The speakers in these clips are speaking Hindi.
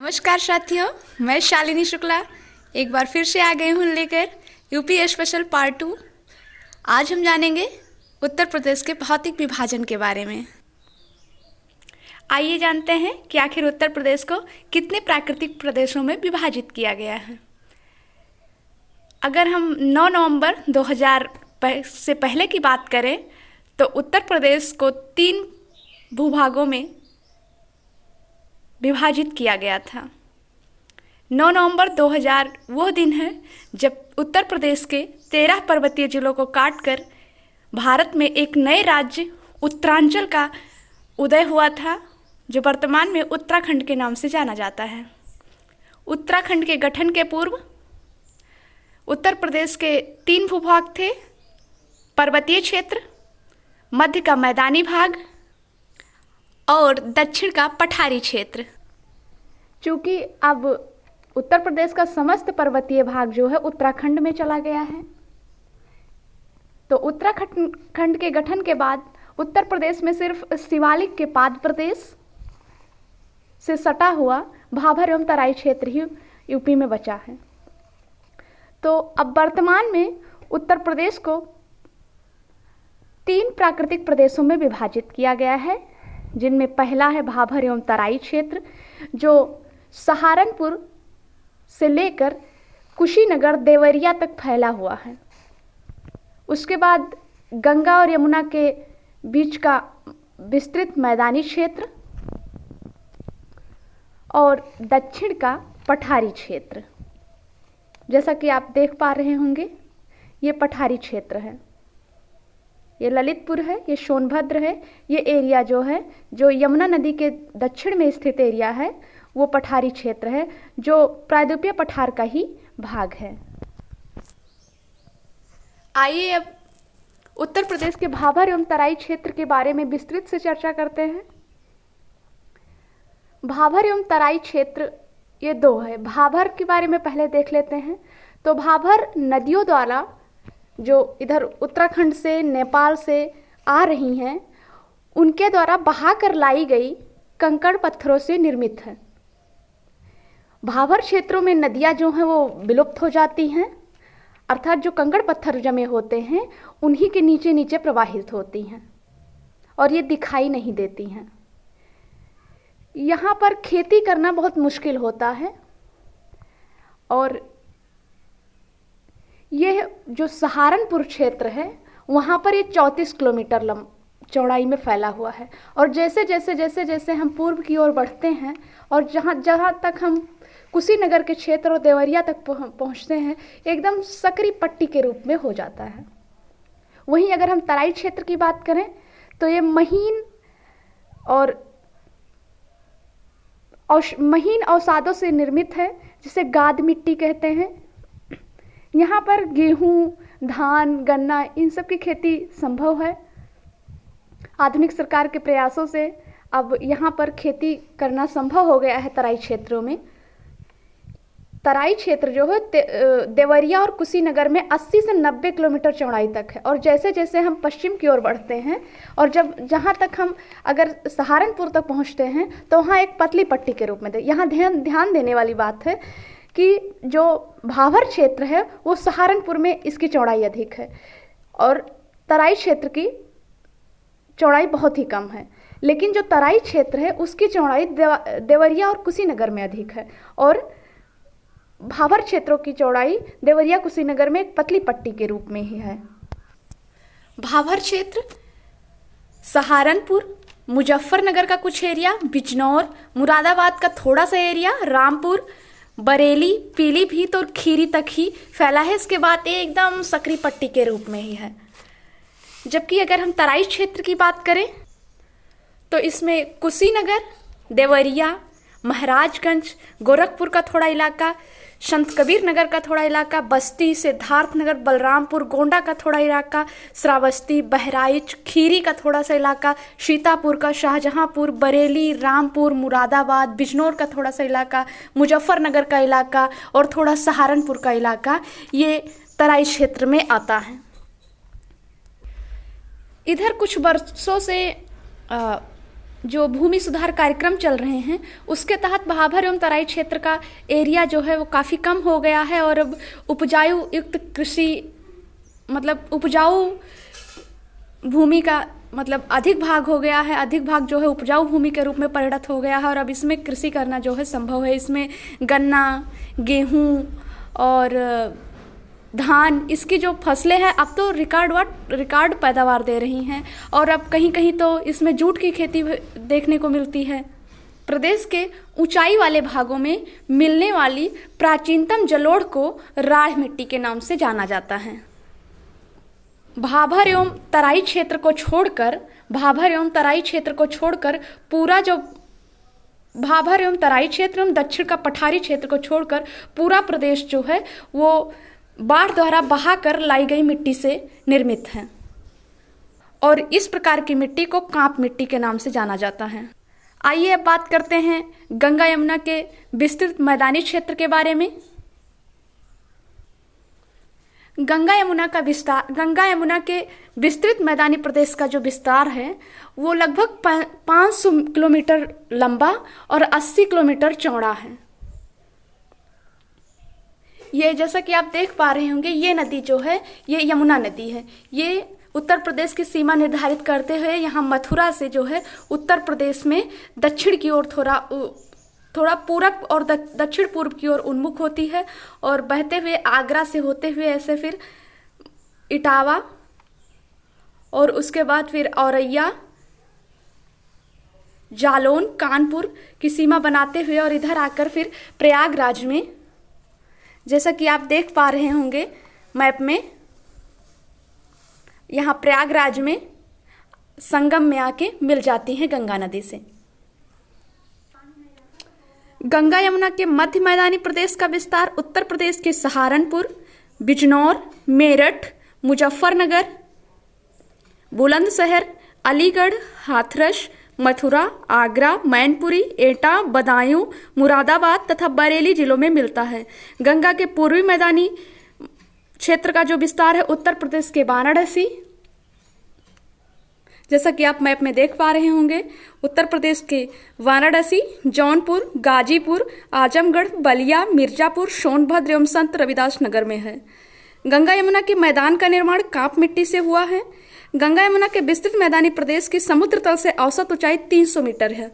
नमस्कार साथियों, मैं शालिनी शुक्ला एक बार फिर से आ गई हूँ लेकर यूपी स्पेशल पार्ट 2। आज हम जानेंगे उत्तर प्रदेश के भौतिक विभाजन के बारे में। आइए जानते हैं कि आखिर उत्तर प्रदेश को कितने प्राकृतिक प्रदेशों में विभाजित किया गया है। अगर हम 9 नवंबर 2000 से पहले की बात करें तो उत्तर प्रदेश को 3 भूभागों में विभाजित किया गया था। 9 नवंबर 2000 वो दिन है जब उत्तर प्रदेश के 13 पर्वतीय जिलों को काटकर भारत में एक नए राज्य उत्तरांचल का उदय हुआ था, जो वर्तमान में उत्तराखंड के नाम से जाना जाता है। उत्तराखंड के गठन के पूर्व उत्तर प्रदेश के 3 भूभाग थे: पर्वतीय क्षेत्र, मध्य का मैदानी भाग और दक्षिण का पठारी क्षेत्र। चूँकि अब उत्तर प्रदेश का समस्त पर्वतीय भाग जो है उत्तराखंड में चला गया है, तो उत्तराखंड के गठन के बाद उत्तर प्रदेश में सिर्फ शिवालिक के पाद प्रदेश से सटा हुआ भाभर एवं तराई क्षेत्र ही यूपी में बचा है। तो अब वर्तमान में उत्तर प्रदेश को 3 प्राकृतिक प्रदेशों में विभाजित किया गया है, जिनमें पहला है भाभर एवं तराई क्षेत्र, जो सहारनपुर से लेकर कुशीनगर देवरिया तक फैला हुआ है। उसके बाद गंगा और यमुना के बीच का विस्तृत मैदानी क्षेत्र और दक्षिण का पठारी क्षेत्र। जैसा कि आप देख पा रहे होंगे, ये पठारी क्षेत्र है, ये ललितपुर है, ये सोनभद्र है। ये एरिया जो है, जो यमुना नदी के दक्षिण में स्थित एरिया है, वो पठारी क्षेत्र है, जो प्रायद्वीपीय पठार का ही भाग है। आइए अब उत्तर प्रदेश के भाभर एवं तराई क्षेत्र के बारे में विस्तृत से चर्चा करते हैं। भाभर एवं तराई क्षेत्र ये 2 है। भाभर के बारे में पहले देख लेते हैं। तो भाभर नदियों द्वारा जो इधर उत्तराखंड से, नेपाल से आ रही हैं, उनके द्वारा बहाकर लाई गई कंकड़ पत्थरों से निर्मित है। भाभर क्षेत्रों में नदियाँ जो हैं वो विलुप्त हो जाती हैं, अर्थात जो कंकड़ पत्थर जमे होते हैं उन्हीं के नीचे नीचे प्रवाहित होती हैं और ये दिखाई नहीं देती हैं। यहाँ पर खेती करना बहुत मुश्किल होता है और ये जो सहारनपुर क्षेत्र है वहाँ पर ये 34 किलोमीटर चौड़ाई में फैला हुआ है। और जैसे जैसे हम पूर्व की ओर बढ़ते हैं और जहाँ तक हम कुशीनगर के क्षेत्र और देवरिया तक पहुँचते हैं, एकदम सकरी पट्टी के रूप में हो जाता है। वहीं अगर हम तराई क्षेत्र की बात करें तो ये महीन अवसादों से निर्मित है, जिसे गाद मिट्टी कहते हैं। यहाँ पर गेहूँ, धान, गन्ना इन सब की खेती संभव है। आधुनिक सरकार के प्रयासों से अब यहाँ पर खेती करना संभव हो गया है तराई क्षेत्रों में। तराई क्षेत्र जो है देवरिया और कुशीनगर में 80 से 90 किलोमीटर चौड़ाई तक है। और जैसे जैसे हम पश्चिम की ओर बढ़ते हैं और जहाँ तक हम अगर सहारनपुर तक पहुँचते हैं तो वहाँ एक पतली पट्टी के रूप में यहाँ ध्यान देने वाली बात है कि जो भाभर क्षेत्र है वो सहारनपुर में इसकी चौड़ाई अधिक है और तराई क्षेत्र की चौड़ाई बहुत ही कम है। लेकिन जो तराई क्षेत्र है उसकी चौड़ाई देवरिया और कुशीनगर में अधिक है और भाभर क्षेत्रों की चौड़ाई देवरिया कुशीनगर में एक पतली पट्टी के रूप में ही है। भाभर क्षेत्र सहारनपुर, मुजफ्फरनगर का कुछ एरिया, बिजनौर, मुरादाबाद का थोड़ा सा एरिया, रामपुर, बरेली, पीलीभीत और खीरी तक ही फैला है। इसके बाद ये एकदम सकरी पट्टी के रूप में ही है। जबकि अगर हम तराई क्षेत्र की बात करें तो इसमें कुशीनगर, देवरिया, महाराजगंज, गोरखपुर का थोड़ा इलाका, संत कबीर नगर का थोड़ा इलाका, बस्ती, सिद्धार्थनगर, बलरामपुर, गोंडा का थोड़ा इलाका, श्रावस्ती, बहराइच, खीरी का थोड़ा सा इलाका, सीतापुर का, शाहजहांपुर, बरेली, रामपुर, मुरादाबाद, बिजनौर का थोड़ा सा इलाका, मुजफ्फरनगर का इलाका और थोड़ा सहारनपुर का इलाका, ये तराई क्षेत्र में आता है। इधर कुछ वर्षों से जो भूमि सुधार कार्यक्रम चल रहे हैं उसके तहत भाभर एवं तराई क्षेत्र का एरिया जो है वो काफ़ी कम हो गया है और अब उपजाऊ युक्त कृषि मतलब उपजाऊ भूमि का मतलब अधिक भाग हो गया है, अधिक भाग जो है उपजाऊ भूमि के रूप में परिणत हो गया है और अब इसमें कृषि करना जो है संभव है। इसमें गन्ना, गेहूँ और धान, इसकी जो फसलें हैं अब तो रिकॉर्ड पैदावार दे रही हैं और अब कहीं कहीं तो इसमें जूट की खेती देखने को मिलती है। प्रदेश के ऊंचाई वाले भागों में मिलने वाली प्राचीनतम जलोढ़ को राढ़ मिट्टी के नाम से जाना जाता है। भाभर एवं तराई क्षेत्र को छोड़कर पूरा जो भाभर एवं तराई क्षेत्र एवं दक्षिण का पठारी क्षेत्र को छोड़कर पूरा प्रदेश जो है वो बाढ़ द्वारा बहाकर लाई गई मिट्टी से निर्मित है और इस प्रकार की मिट्टी को कांप मिट्टी के नाम से जाना जाता है। आइए अब बात करते हैं गंगा यमुना के विस्तृत मैदानी क्षेत्र के बारे में। गंगा यमुना के विस्तृत मैदानी प्रदेश का जो विस्तार है वो लगभग 500 किलोमीटर लंबा और 80 किलोमीटर चौड़ा है। ये जैसा कि आप देख पा रहे होंगे, ये नदी जो है ये यमुना नदी है। ये उत्तर प्रदेश की सीमा निर्धारित करते हुए यहाँ मथुरा से जो है उत्तर प्रदेश में दक्षिण की ओर थोड़ा पूरब और दक्षिण पूर्व की ओर उन्मुख होती है और बहते हुए आगरा से होते हुए ऐसे फिर इटावा और उसके बाद फिर औरैया, जालौन, कानपुर की सीमा बनाते हुए और इधर आकर फिर प्रयागराज में, जैसा कि आप देख पा रहे होंगे मैप में, यहाँ प्रयागराज में संगम में आके मिल जाती हैं गंगा नदी से। गंगा यमुना के मध्य मैदानी प्रदेश का विस्तार उत्तर प्रदेश के सहारनपुर, बिजनौर, मेरठ, मुजफ्फरनगर, बुलंदशहर, अलीगढ़, हाथरस, मथुरा, आगरा, मैनपुरी, एटा, बदायूं, मुरादाबाद तथा बरेली जिलों में मिलता है। गंगा के पूर्वी मैदानी क्षेत्र का जो विस्तार है उत्तर प्रदेश के वाराणसी, जैसा कि आप मैप में देख पा रहे होंगे, उत्तर प्रदेश के वाराणसी, जौनपुर, गाजीपुर, आजमगढ़, बलिया, मिर्जापुर, सोनभद्र एवं संत रविदास नगर में है। गंगा यमुना के मैदान का निर्माण कांप मिट्टी से हुआ है। गंगा यमुना के विस्तृत मैदानी प्रदेश की समुद्र तल से औसत ऊंचाई 300 मीटर है।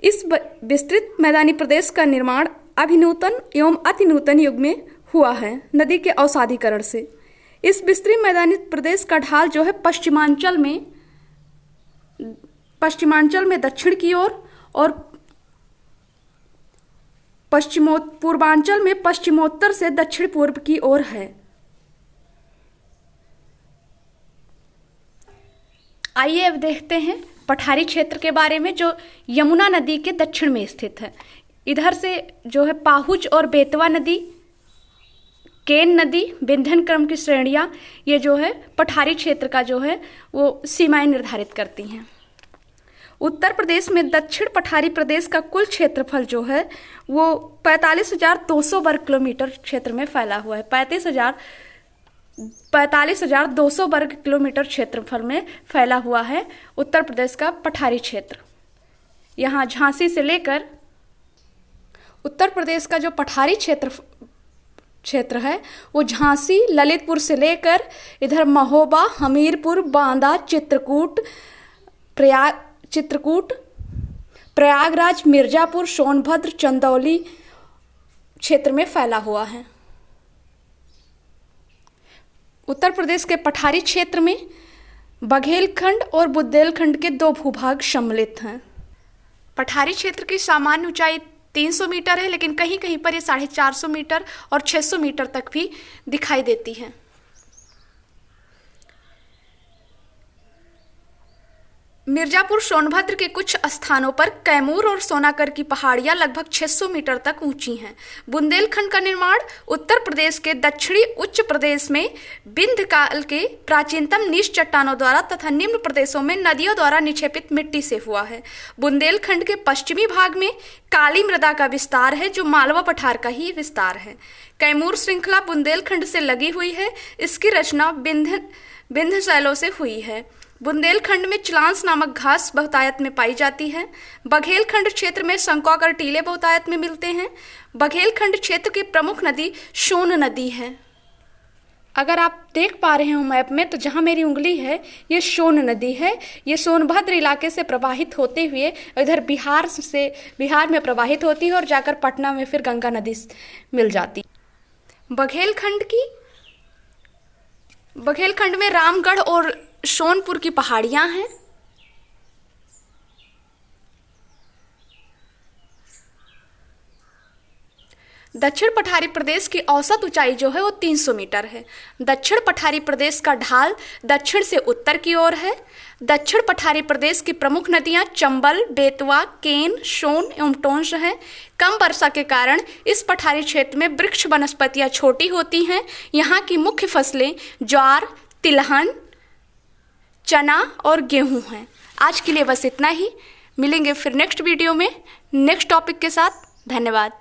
इस विस्तृत मैदानी प्रदेश का निर्माण अभिनूतन एवं अतिनूतन युग में हुआ है नदी के अवसादीकरण से। इस विस्तृत मैदानी प्रदेश का ढाल जो है पश्चिमांचल में दक्षिण की ओर और पूर्वांचल में पश्चिमोत्तर से दक्षिण पूर्व की ओर है। आइए अब देखते हैं पठारी क्षेत्र के बारे में जो यमुना नदी के दक्षिण में स्थित है। इधर से जो है पाहुच और बेतवा नदी, केन नदी, विंध्य क्रम की श्रेणियाँ ये जो है पठारी क्षेत्र का जो है वो सीमाएं निर्धारित करती हैं। उत्तर प्रदेश में दक्षिण पठारी प्रदेश का कुल क्षेत्रफल जो है वो 45,200 वर्ग किलोमीटर क्षेत्र में फैला हुआ है। 45,200 वर्ग किलोमीटर क्षेत्रफल में फैला हुआ है उत्तर प्रदेश का पठारी क्षेत्र। यहाँ झांसी से लेकर उत्तर प्रदेश का जो पठारी क्षेत्र है वो झांसी, ललितपुर से लेकर इधर महोबा, हमीरपुर, बांदा, चित्रकूट, प्रयागराज, मिर्जापुर, सोनभद्र, चंदौली क्षेत्र में फैला हुआ है। उत्तर प्रदेश के पठारी क्षेत्र में बघेलखंड और बुंदेलखंड के 2 भूभाग सम्मिलित हैं। पठारी क्षेत्र की सामान्य ऊंचाई 300 मीटर है, लेकिन कहीं कहीं पर ये 450 मीटर और 600 मीटर तक भी दिखाई देती है। मिर्जापुर, सोनभद्र के कुछ स्थानों पर कैमूर और सोनाकर की पहाड़ियां लगभग 600 मीटर तक ऊंची हैं। बुंदेलखंड का निर्माण उत्तर प्रदेश के दक्षिणी उच्च प्रदेश में विंध्य काल के प्राचीनतम नीच चट्टानों द्वारा तथा निम्न प्रदेशों में नदियों द्वारा निक्षेपित मिट्टी से हुआ है। बुंदेलखंड के पश्चिमी भाग में काली मृदा का विस्तार है जो मालवा पठार का ही विस्तार है। कैमूर श्रृंखला बुंदेलखंड से लगी हुई है। इसकी रचना विंध्य शैलों से हुई है। बुंदेलखंड में चिलांस नामक घास बहुतायत में पाई जाती है। बघेलखंड क्षेत्र में शंकौकर टीले बहुतायत में मिलते हैं। बघेलखंड क्षेत्र की प्रमुख नदी सोन नदी है। अगर आप देख पा रहे हो मैप में, तो जहाँ मेरी उंगली है ये सोन नदी है। ये सोनभद्र इलाके से प्रवाहित होते हुए इधर बिहार में प्रवाहित होती है और जाकर पटना में फिर गंगा नदी मिल जाती। बघेलखंड में रामगढ़ और सोनपुर की पहाड़ियाँ हैं। दक्षिण पठारी प्रदेश की औसत ऊंचाई जो है वो 300 मीटर है। दक्षिण पठारी प्रदेश का ढाल दक्षिण से उत्तर की ओर है। दक्षिण पठारी प्रदेश की प्रमुख नदियां चंबल, बेतवा, केन, सोन एवं टोंस हैं। कम वर्षा के कारण इस पठारी क्षेत्र में वृक्ष वनस्पतियां छोटी होती हैं। यहाँ की मुख्य फसलें ज्वार, तिलहन, चना और गेहूं हैं। आज के लिए बस इतना ही। मिलेंगे फिर नेक्स्ट वीडियो में नेक्स्ट टॉपिक के साथ। धन्यवाद।